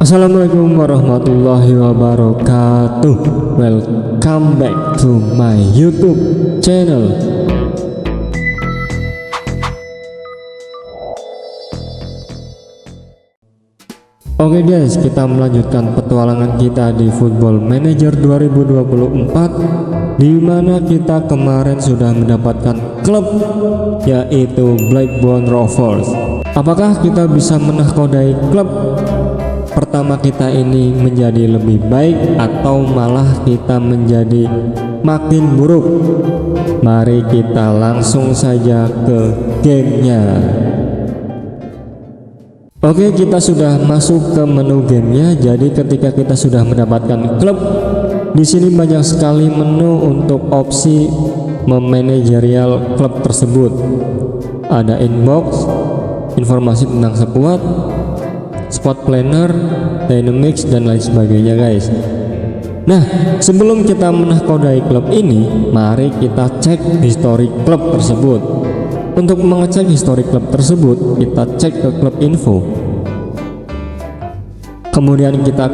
Assalamualaikum warahmatullahi wabarakatuh. Welcome back to my YouTube channel. Oke guys, kita melanjutkan petualangan kita di Football Manager 2024, di mana kita kemarin sudah mendapatkan klub yaitu Blackburn Rovers. Apakah kita bisa menahkodai klub pertama kita ini menjadi lebih baik atau malah kita menjadi makin buruk? Mari kita langsung saja ke gamenya. Oke, kita sudah masuk ke menu gamenya. Jadi ketika kita sudah mendapatkan klub, di sini banyak sekali menu untuk opsi memanajerial klub tersebut. Ada inbox, informasi tentang skuad, squad planner, dynamics, dan lain sebagainya guys. Nah, sebelum kita menahkodai klub ini, mari kita cek histori klub tersebut. Untuk mengecek histori klub tersebut, kita cek ke klub info, kemudian kita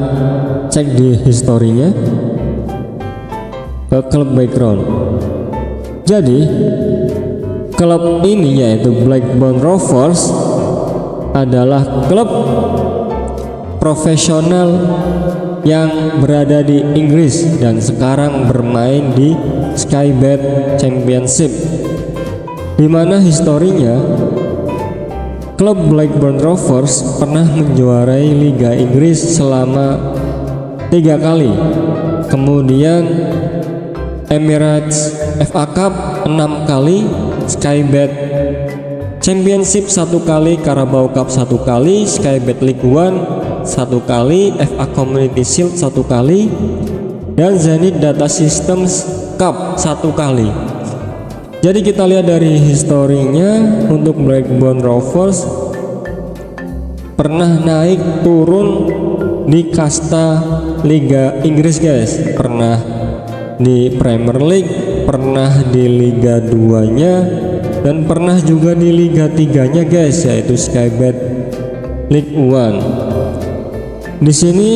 cek di historinya ke klub background. Jadi klub ini yaitu Blackburn Rovers adalah klub profesional yang berada di Inggris dan sekarang bermain di Sky Bet Championship, di mana historinya klub Blackburn Rovers pernah menjuarai Liga Inggris selama 3 kali, kemudian Emirates FA Cup 6 kali, Sky Bet Championship 1 kali, Carabao Cup 1 kali, Sky Bet League One 1 kali, FA Community Shield 1 kali, dan Zenith Data Systems Cup 1 kali. Jadi kita lihat dari historinya, untuk Blackburn Rovers pernah naik turun di kasta Liga Inggris guys, pernah di Premier League, pernah di Liga 2-nya, dan pernah juga di Liga 3-nya guys, yaitu Sky Bet League One. Di sini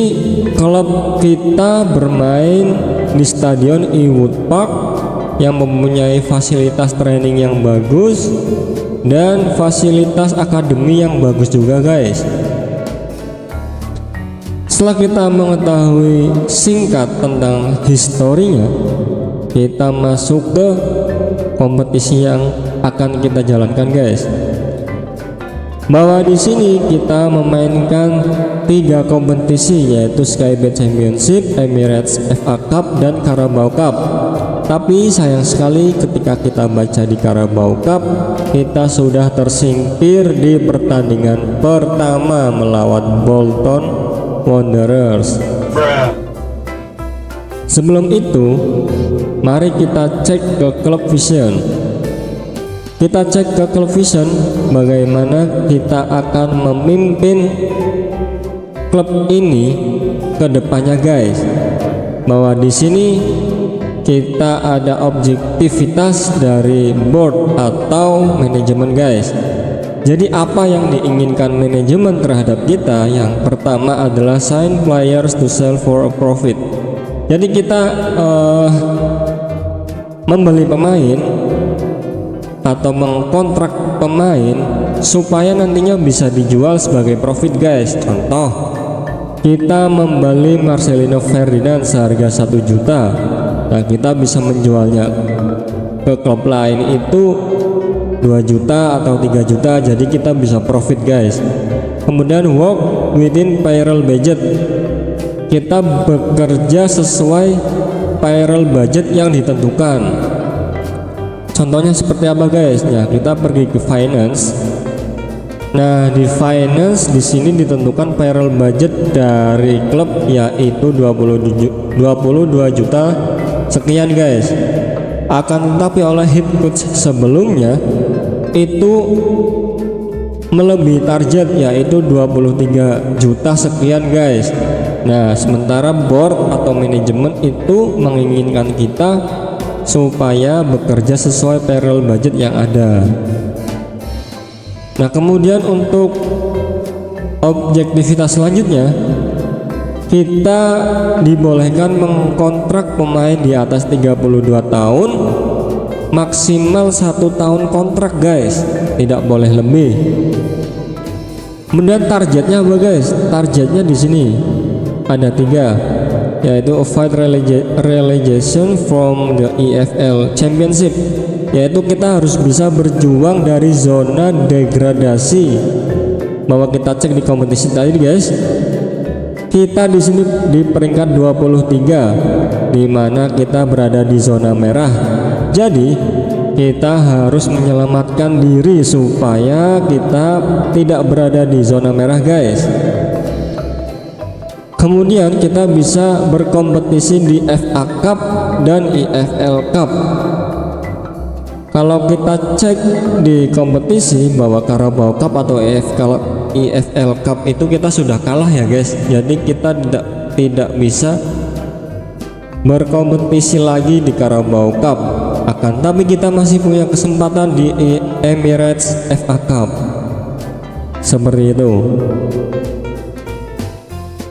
klub kita bermain di Stadion Ewood Park yang mempunyai fasilitas training yang bagus dan fasilitas akademi yang bagus juga guys. Setelah kita mengetahui singkat tentang historinya, kita masuk ke kompetisi yang akan kita jalankan guys. Bahwa di sini kita memainkan 3 kompetisi, yaitu Sky Bet Championship, Emirates FA Cup, dan Carabao Cup. Tapi sayang sekali ketika kita baca di Carabao Cup, kita sudah tersingkir di pertandingan pertama melawan Bolton Wanderers. Sebelum itu, mari kita cek ke Club Vision. Kita cek ke Club Vision bagaimana kita akan memimpin klub ini ke depannya guys. Bahwa di sini kita ada objektivitas dari board atau manajemen guys. Jadi apa yang diinginkan manajemen terhadap kita? Yang pertama adalah sign players to sell for a profit. Jadi kita membeli pemain atau mengkontrak pemain supaya nantinya bisa dijual sebagai profit guys. Contoh, kita membeli Marcelino Ferdinand seharga 1 juta. Nah, kita bisa menjualnya ke klub lain itu 2 juta atau 3 juta, jadi kita bisa profit guys. Kemudian work within payroll budget, kita bekerja sesuai payroll budget yang ditentukan. Contohnya seperti apa guys? Nah, kita pergi ke finance. Nah, di finance di sini ditentukan payroll budget dari klub yaitu 22 juta sekian guys. Akan tetapi oleh head coach sebelumnya itu melebihi target yaitu 23 juta sekian guys. Nah, sementara board atau manajemen itu menginginkan kita supaya bekerja sesuai payroll budget yang ada. Nah, kemudian untuk objektivitas selanjutnya kita dibolehkan mengkontrak pemain di atas 32 tahun, maksimal 1 tahun kontrak guys, tidak boleh lebih. Kemudian targetnya apa guys? Targetnya di sini ada 3, yaitu avoid relegation from the EFL Championship, yaitu kita harus bisa berjuang dari zona degradasi. Bahwa kita cek di kompetisi tadi guys, kita di sini di peringkat 23, di mana kita berada di zona merah. Jadi kita harus menyelamatkan diri supaya kita tidak berada di zona merah guys. Kemudian kita bisa berkompetisi di FA Cup dan EFL Cup. Kalau kita cek di kompetisi bahwa Carabao Cup atau EFL Cup itu kita sudah kalah ya guys. Jadi kita tidak bisa berkompetisi lagi di Carabao Cup. Tapi kita masih punya kesempatan di Emirates FA Cup. Seperti itu.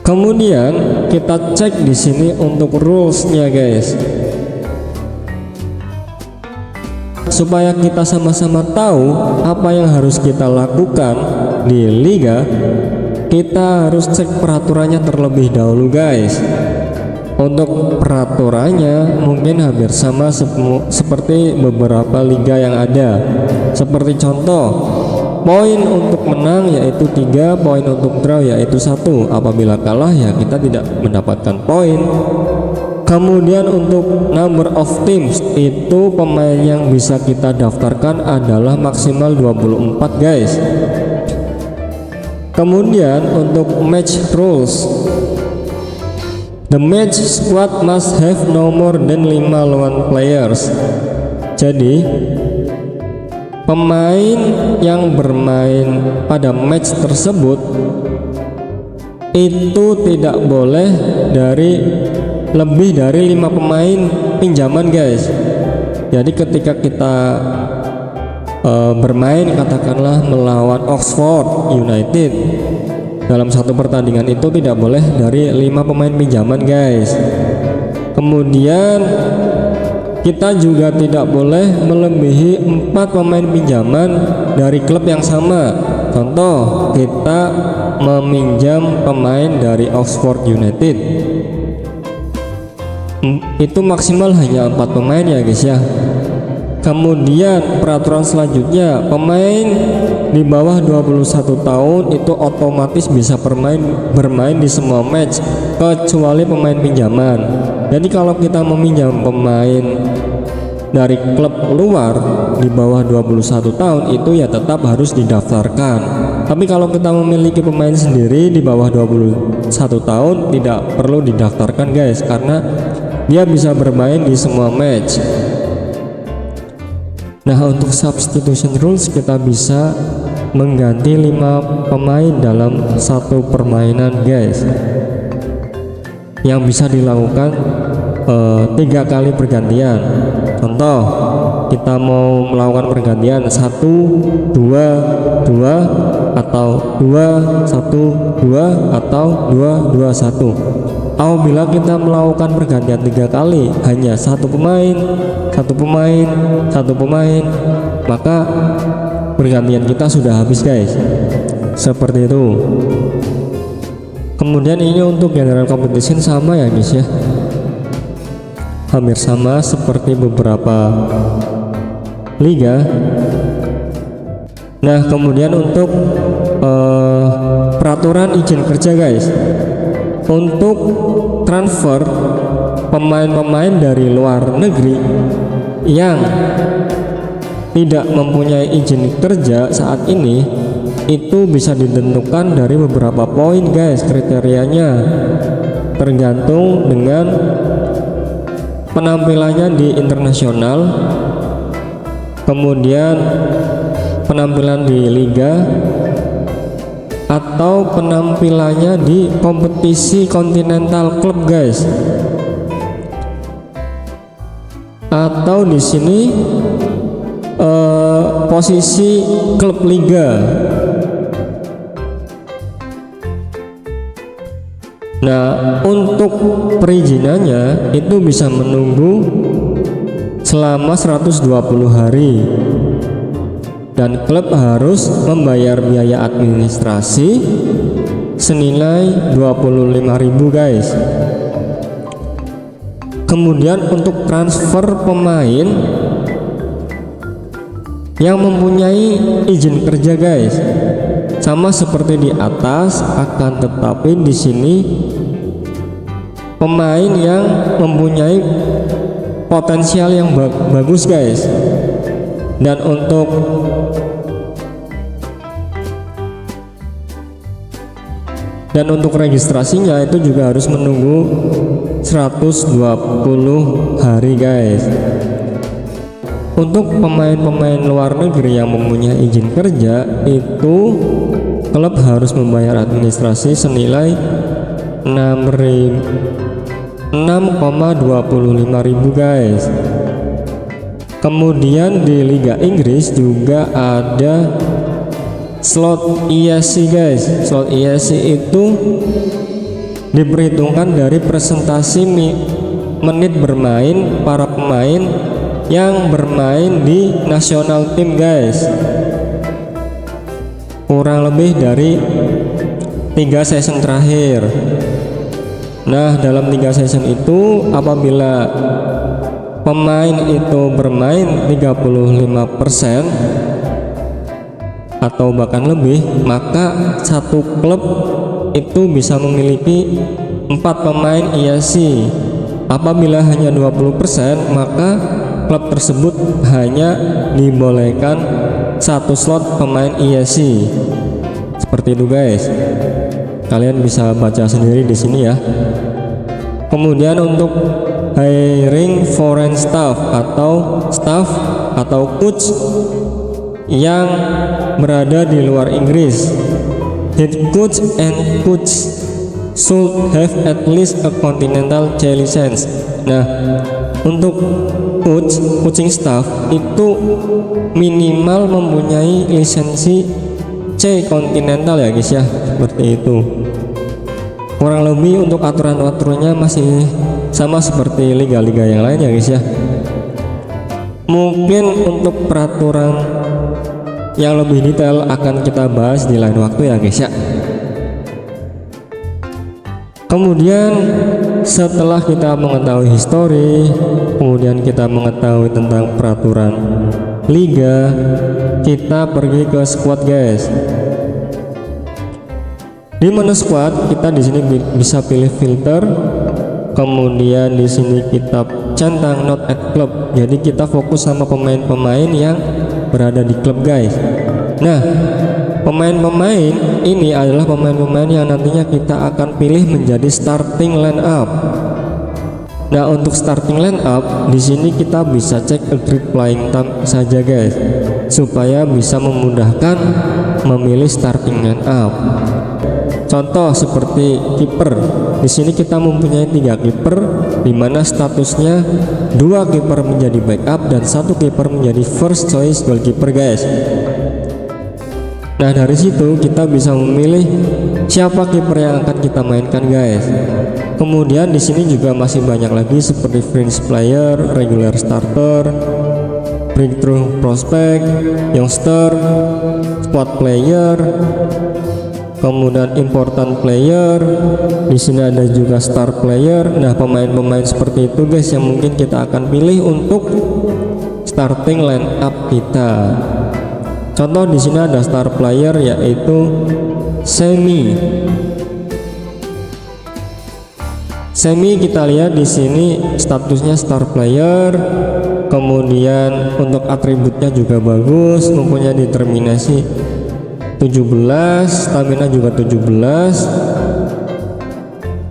Kemudian kita cek di sini untuk rules-nya guys. Supaya kita sama-sama tahu apa yang harus kita lakukan di liga, kita harus cek peraturannya terlebih dahulu guys. Untuk peraturannya mungkin hampir sama seperti beberapa liga yang ada. Seperti contoh, poin untuk menang yaitu 3, poin untuk draw yaitu 1. Apabila kalah ya kita tidak mendapatkan poin. Kemudian untuk number of teams, itu pemain yang bisa kita daftarkan adalah maksimal 24 guys. Kemudian untuk match rules, the match squad must have no more than 5 lawan players. Jadi pemain yang bermain pada match tersebut itu tidak boleh lebih dari 5 pemain pinjaman guys. Jadi ketika kita bermain katakanlah melawan Oxford United, dalam satu pertandingan itu tidak boleh dari 5 pemain pinjaman guys. Kemudian kita juga tidak boleh melebihi 4 pemain pinjaman dari klub yang sama. Contoh, kita meminjam pemain dari Oxford United, itu maksimal hanya 4 pemain ya guys ya. Kemudian peraturan selanjutnya, pemain di bawah 21 tahun itu otomatis bisa bermain di semua match kecuali pemain pinjaman. Jadi kalau kita meminjam pemain dari klub luar di bawah 21 tahun itu ya tetap harus didaftarkan. Tapi kalau kita memiliki pemain sendiri di bawah 21 tahun tidak perlu didaftarkan guys, karena dia bisa bermain di semua match. Nah, untuk substitution rules kita bisa mengganti 5 pemain dalam satu permainan guys, yang bisa dilakukan 3 kali pergantian. Contoh, kita mau melakukan pergantian 1 2 2 atau 2 1 2 atau 2 2 1. Apabila kita melakukan pergantian 3 kali hanya 1 pemain, 1 pemain, 1 pemain, maka pergantian kita sudah habis guys. Seperti itu. Kemudian ini untuk general competition sama ya guys ya, hampir sama seperti beberapa liga. Nah, kemudian untuk peraturan izin kerja guys, untuk transfer pemain-pemain dari luar negeri yang tidak mempunyai izin kerja saat ini, itu bisa ditentukan dari beberapa poin guys. Kriterianya tergantung dengan penampilannya di internasional, kemudian penampilan di liga, atau penampilannya di kompetisi kontinental klub guys, atau di sini posisi klub liga. Nah, untuk perizinannya itu bisa menunggu selama 120 hari dan klub harus membayar biaya administrasi senilai 25.000 guys. Kemudian untuk transfer pemain yang mempunyai izin kerja guys, sama seperti di atas, akan tetapi di sini pemain yang mempunyai potensial yang bagus guys. Dan untuk registrasinya itu juga harus menunggu 120 hari guys. Untuk pemain-pemain luar negeri yang mempunyai izin kerja itu klub harus membayar administrasi senilai 6,25.000 guys. Kemudian di Liga Inggris juga ada slot ISC guys. Slot ISC itu diperhitungkan dari presentasi menit bermain para pemain yang bermain di nasional tim guys, kurang lebih dari 3 season terakhir. Nah, dalam 3 season itu apabila pemain itu bermain 35% atau bahkan lebih, maka satu klub itu bisa memiliki 4 pemain ISC. Apabila hanya 20%, maka klub tersebut hanya dibolehkan 1 slot pemain ISC. Seperti itu guys. Kalian bisa baca sendiri di sini ya. Kemudian untuk hiring foreign staff atau coach yang berada di luar Inggris. Head coach and coach should have at least a continental C license. Nah, untuk coaching staff itu minimal mempunyai lisensi C kontinental ya guys ya, seperti itu. Kurang lebih untuk aturan-aturannya masih sama seperti liga-liga yang lain ya guys ya. Mungkin untuk peraturan yang lebih detail akan kita bahas di lain waktu ya guys ya. Kemudian setelah kita mengetahui histori, kemudian kita mengetahui tentang peraturan liga, kita pergi ke squad guys. Di menu squad kita di sini bisa pilih filter, kemudian di sini kita centang not at club. Jadi kita fokus sama pemain-pemain yang berada di klub guys. Nah, pemain-pemain ini adalah pemain-pemain yang nantinya kita akan pilih menjadi starting line up. Nah, untuk starting line up di sini kita bisa cek agreed playing time saja guys, supaya bisa memudahkan memilih starting line up. Contoh seperti kiper. Di sini kita mempunyai 3 kiper, di mana statusnya 2 kiper menjadi backup dan 1 kiper menjadi first choice goalkeeper guys. Nah, dari situ kita bisa memilih siapa kiper yang akan kita mainkan guys. Kemudian di sini juga masih banyak lagi seperti fringe player, regular starter, breakthrough prospect, youngster, squad player, kemudian important player. Di sini ada juga star player. Nah, pemain-pemain seperti itu guys yang mungkin kita akan pilih untuk starting line up kita. Contoh di sini ada star player yaitu Semi. Semi kita lihat di sini statusnya star player. Kemudian untuk atributnya juga bagus, mempunyai determinasi 17, stamina juga 17,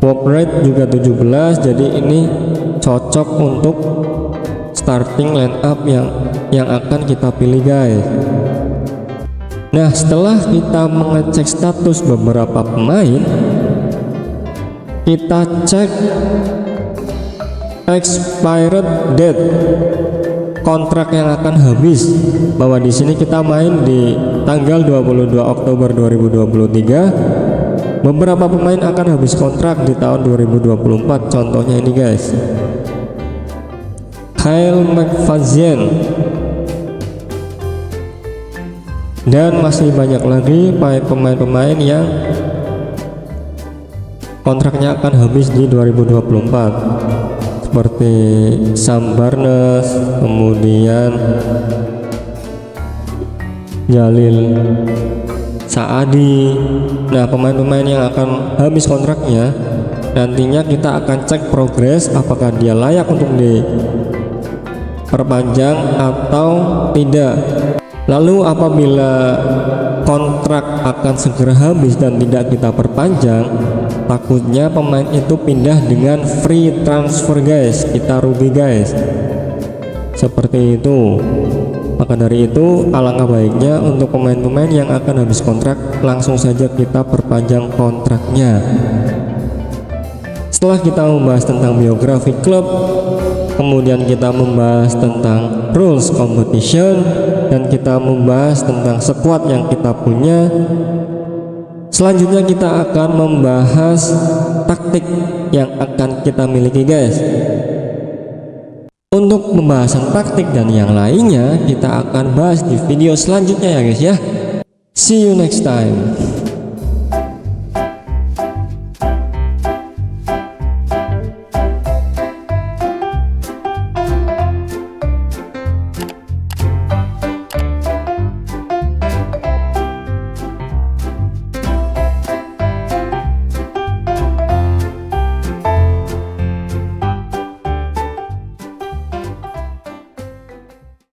work rate juga 17. Jadi ini cocok untuk starting line up yang akan kita pilih guys. Nah, setelah kita mengecek status beberapa pemain, kita cek expired date, kontrak yang akan habis, bahwa di sini kita main di tanggal 22 Oktober 2023 beberapa pemain akan habis kontrak di tahun 2024. Contohnya ini guys, Kyle McFadden, dan masih banyak lagi pemain-pemain yang kontraknya akan habis di 2024 seperti Sam Barnes, kemudian Jalil Saadi. Nah, pemain-pemain yang akan habis kontraknya nantinya kita akan cek progres apakah dia layak untuk diperpanjang atau tidak. Lalu apabila kontrak akan segera habis dan tidak kita perpanjang, takutnya pemain itu pindah dengan free transfer guys, kita rugi guys, seperti itu. Maka dari itu alangkah baiknya untuk pemain-pemain yang akan habis kontrak langsung saja kita perpanjang kontraknya. Setelah kita membahas tentang biografi klub, kemudian kita membahas tentang rules competition, dan kita membahas tentang squad yang kita punya, selanjutnya kita akan membahas taktik yang akan kita miliki guys. Untuk pembahasan taktik dan yang lainnya kita akan bahas di video selanjutnya ya guys ya. See you next time.